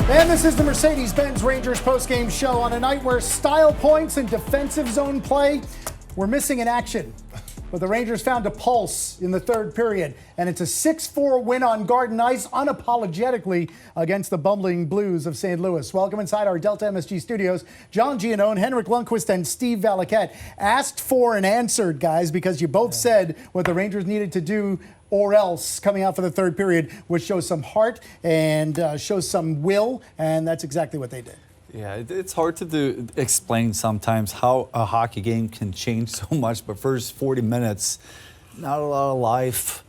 And this is the Mercedes-Benz Rangers postgame show on a night where style points and defensive zone play were missing in action. But the Rangers found a pulse in the third period, and it's a 6-4 win on Garden Ice unapologetically against the bumbling Blues of St. Louis. Welcome inside our Delta MSG studios. John Giannone, Henrik Lundqvist, and Steve Valiquette. Asked for and answered, guys, because you both said what the Rangers needed to do or else coming out for the third period, which shows some heart and shows some will, and that's exactly what they did. Yeah, it's hard to explain sometimes how a hockey game can change so much, but first 40 minutes, not a lot of life,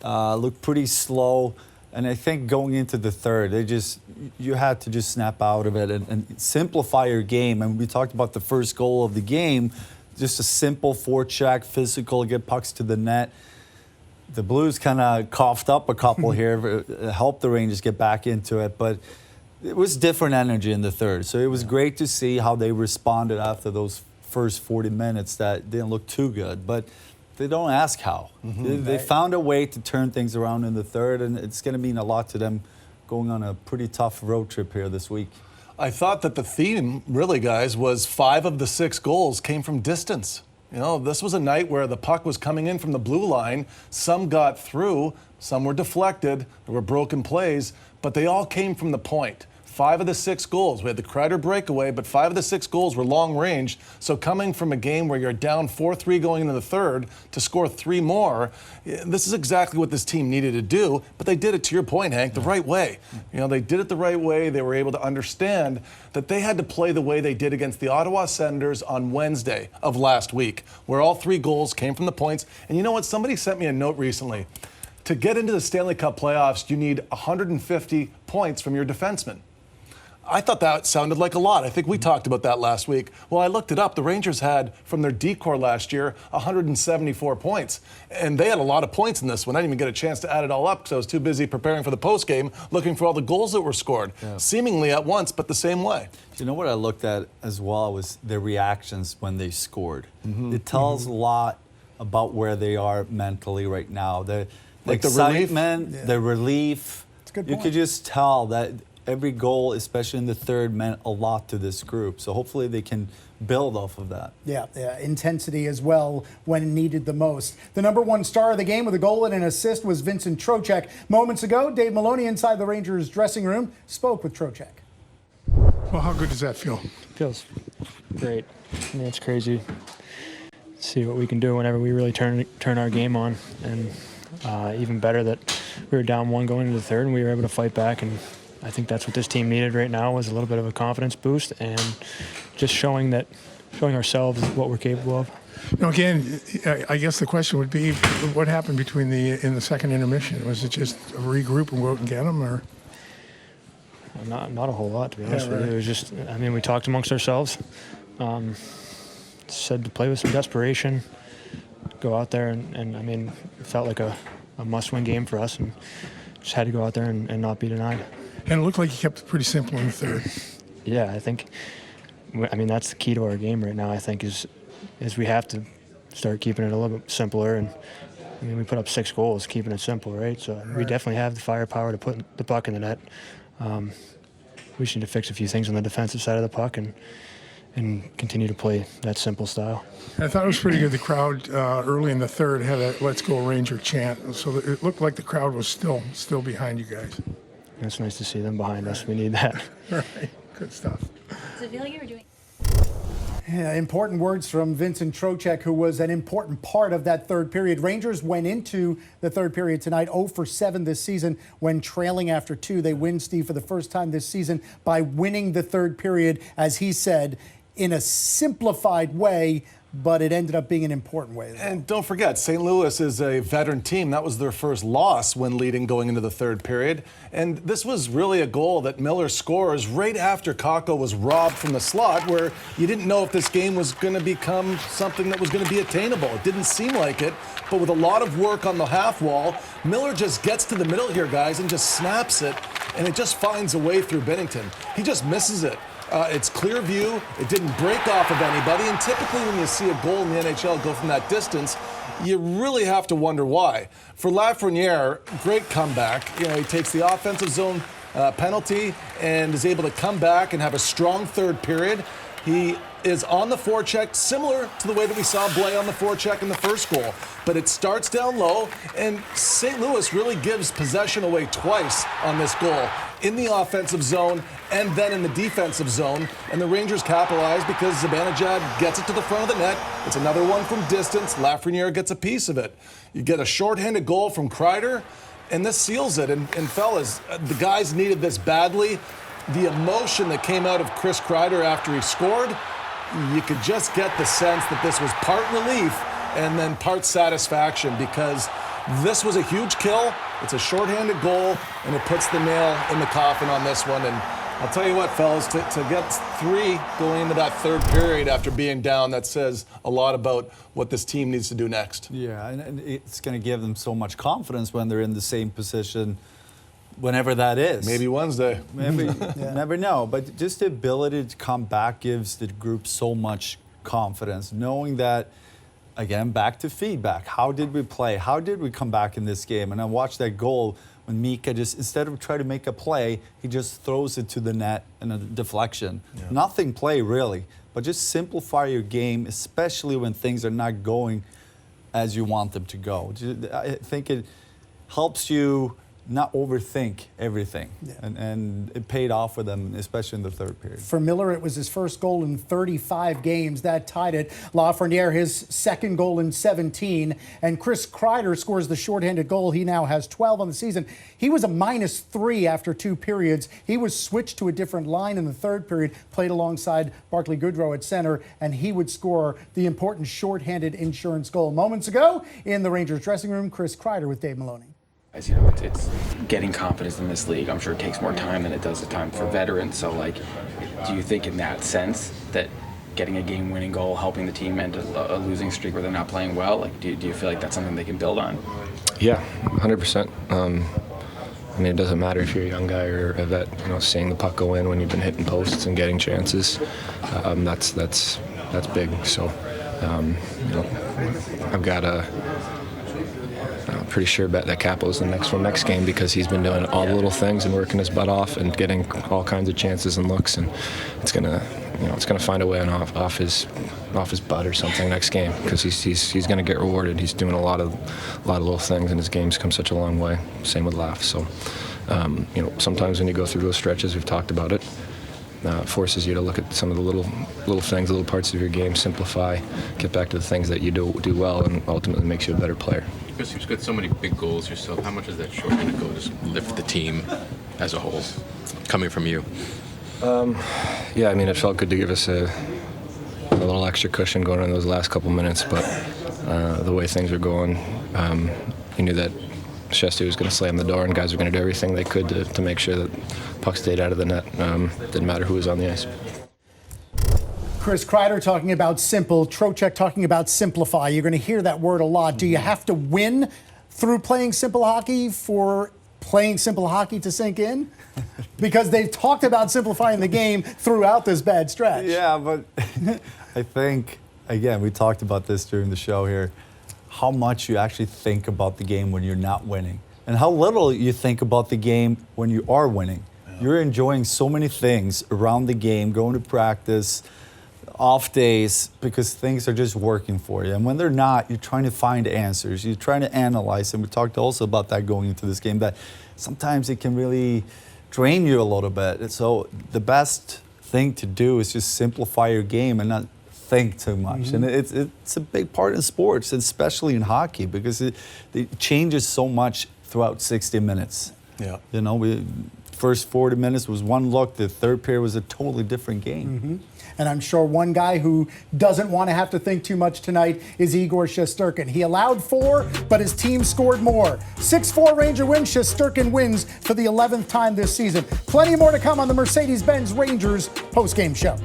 looked pretty slow, and I think going into the third, you had to just snap out of it and simplify your game. And we talked about the first goal of the game, just a simple forecheck, physical, get pucks to the net. The Blues kind of coughed up a couple here, helped the Rangers get back into it, but it was different energy in the third. So it was great to see how they responded after those first 40 minutes that didn't look too good. But they don't ask how. They found a way to turn things around in the third, and it's going to mean a lot to them going on a pretty tough road trip here this week. I thought that the theme, really, guys, was 5 of the 6 goals came from distance. You know, this was a night where the puck was coming in from the blue line. Some got through, some were deflected, there were broken plays, but they all came from the point. 5 of the 6 goals. We had the Kreider breakaway, but 5 of the 6 goals were long range. So coming from a game where you're down 4-3 going into the third to score 3 more, this is exactly what this team needed to do. But they did it, to your point, Hank, the right way. You know, they did it the right way. They were able to understand that they had to play the way they did against the Ottawa Senators on Wednesday of last week, where all 3 goals came from the points. And you know what? Somebody sent me a note recently. To get into the Stanley Cup playoffs, you need 150 points from your defensemen. I thought that sounded like a lot. I think we talked about that last week. Well, I looked it up. The Rangers had, from their decor last year, 174 points. And they had a lot of points in this one. I didn't even get a chance to add it all up because I was too busy preparing for the postgame, looking for all the goals that were scored, seemingly at once, but the same way. You know what I looked at as well was their reactions when they scored. It tells a lot about where they are mentally right now. The excitement, the relief. That's a good You point. could just tell that every goal, especially in the third, meant a lot to this group. So hopefully they can build off of that. Yeah, intensity as well when needed the most. The #1 star of the game with a goal and an assist was Vincent Trocheck. Moments ago, Dave Maloney inside the Rangers dressing room spoke with Trocheck. Well, how good does that feel? Feels great. I mean, it's crazy. See what we can do whenever we really turn our game on, and even better that we were down 1 going into the third and we were able to fight back. And I think that's what this team needed right now, was a little bit of a confidence boost and just showing ourselves what we're capable of. You know, again, I guess the question would be, what happened in the second intermission? Was it just a regroup and go out and get them, or? Not a whole lot, to be honest with you. It was just, I mean, we talked amongst ourselves, said to play with some desperation, go out there, and I mean, it felt like a must-win game for us, and just had to go out there and not be denied. And it looked like you kept it pretty simple in the third. Yeah, I mean, that's the key to our game right now, I think, is we have to start keeping it a little bit simpler. And I mean, we put up 6 goals, keeping it simple, right? So we definitely have the firepower to put the puck in the net. We just need to fix a few things on the defensive side of the puck and continue to play that simple style. I thought it was pretty good. The crowd early in the third had a "Let's Go Ranger" chant, so it looked like the crowd was still behind you guys. It's nice to see them behind us. We need that. Right, good stuff. Does it feel like you were doing? Yeah, important words from Vincent Trocheck, who was an important part of that third period. Rangers went into the third period tonight 0 for 7 this season when trailing after 2. They win, Steve, for the first time this season by winning the third period, as he said, in a simplified way, but it ended up being an important way. And don't forget, St. Louis is a veteran team. That was their first loss when leading going into the third period. And this was really a goal that Miller scores right after Kakko was robbed from the slot, where you didn't know if this game was going to become something that was going to be attainable. It didn't seem like it, but with a lot of work on the half wall, Miller just gets to the middle here, guys, and just snaps it, and it just finds a way through Binnington. He just misses it. It's clear view. It didn't break off of anybody. And typically when you see a goal in the NHL go from that distance, you really have to wonder why. For Lafreniere, great comeback. You know, he takes the offensive zone penalty and is able to come back and have a strong third period. He is on the forecheck, similar to the way that we saw Blais on the forecheck in the first goal. But it starts down low, and St. Louis really gives possession away twice on this goal, in the offensive zone and then in the defensive zone. And the Rangers capitalize because Zibanejad gets it to the front of the net. It's another one from distance. Lafreniere gets a piece of it. You get a shorthanded goal from Kreider, and this seals it. And fellas, the guys needed this badly. The emotion that came out of Chris Kreider after he scored, you could just get the sense that this was part relief and then part satisfaction, because this was a huge kill. It's a shorthanded goal, and it puts the nail in the coffin on this one. And I'll tell you what, fellas, to get 3 going into that third period after being down, that says a lot about what this team needs to do next. Yeah, and it's going to give them so much confidence when they're in the same position, whenever that is. Maybe Wednesday. Maybe, never know. But just the ability to come back gives the group so much confidence, knowing that, again, back to feedback. How did we play? How did we come back in this game? And I watched that goal when Mika just, instead of trying to make a play, he just throws it to the net in a deflection. Yeah. Nothing play, really. But just simplify your game, especially when things are not going as you want them to go. I think it helps you not overthink everything. Yeah. And it paid off for them, especially in the third period. For Miller, it was his first goal in 35 games. That tied it. Lafreniere, his second goal in 17. And Chris Kreider scores the shorthanded goal. He now has 12 on the season. He was a -3 after 2 periods. He was switched to a different line in the third period, played alongside Barclay Goodrow at center, and he would score the important shorthanded insurance goal. Moments ago, in the Rangers dressing room, Chris Kreider with Dave Maloney. As you know, it's getting confidence in this league. I'm sure it takes more time than it does the time for veterans. So, like, do you think in that sense that getting a game-winning goal, helping the team end a losing streak where they're not playing well, like, do you feel like that's something they can build on? Yeah, 100%. I mean, it doesn't matter if you're a young guy or a vet. You know, seeing the puck go in when you've been hitting posts and getting chances, that's big. So, you know, I've got a pretty sure bet that Capo is the next game, because he's been doing all the little things and working his butt off and getting all kinds of chances and looks, and it's gonna find a way off his butt or something next game, because he's gonna get rewarded. He's doing a lot of little things, and his game's come such a long way. Same with Laugh. So you know, sometimes when you go through those stretches, we've talked about it. It forces you to look at some of the little things, little parts of your game, simplify, get back to the things that you do well, and ultimately makes you a better player. Because you've got so many big goals yourself, how much does that shorthanded goal just lift the team as a whole, coming from you? Yeah, I mean, it felt good to give us a little extra cushion going in those last couple minutes, but the way things were going, you knew that Shesty was going to slam the door, and guys were going to do everything they could to make sure that puck stayed out of the net. Didn't matter who was on the ice. Chris Kreider talking about simple, Trocheck talking about simplify. You're going to hear that word a lot. Do you have to win through playing simple hockey for playing simple hockey to sink in? Because they've talked about simplifying the game throughout this bad stretch. Yeah, but I think, again, we talked about this during the show here, how much you actually think about the game when you're not winning, and how little you think about the game when you are winning. Yeah. You're enjoying so many things around the game, going to practice, off days, because things are just working for you. And when they're not, you're trying to find answers. You're trying to analyze. And we talked also about that going into this game, that sometimes it can really drain you a little bit. And so the best thing to do is just simplify your game and not think too much. Mm-hmm. And it's a big part in sports, especially in hockey, because it changes so much throughout 60 minutes. Yeah. You know, first 40 minutes was one look. The third period was a totally different game. Mm-hmm. And I'm sure one guy who doesn't want to have to think too much tonight is Igor Shesterkin. He allowed 4, but his team scored more. 6-4 Ranger win. Shesterkin wins for the 11th time this season. Plenty more to come on the Mercedes-Benz Rangers postgame show.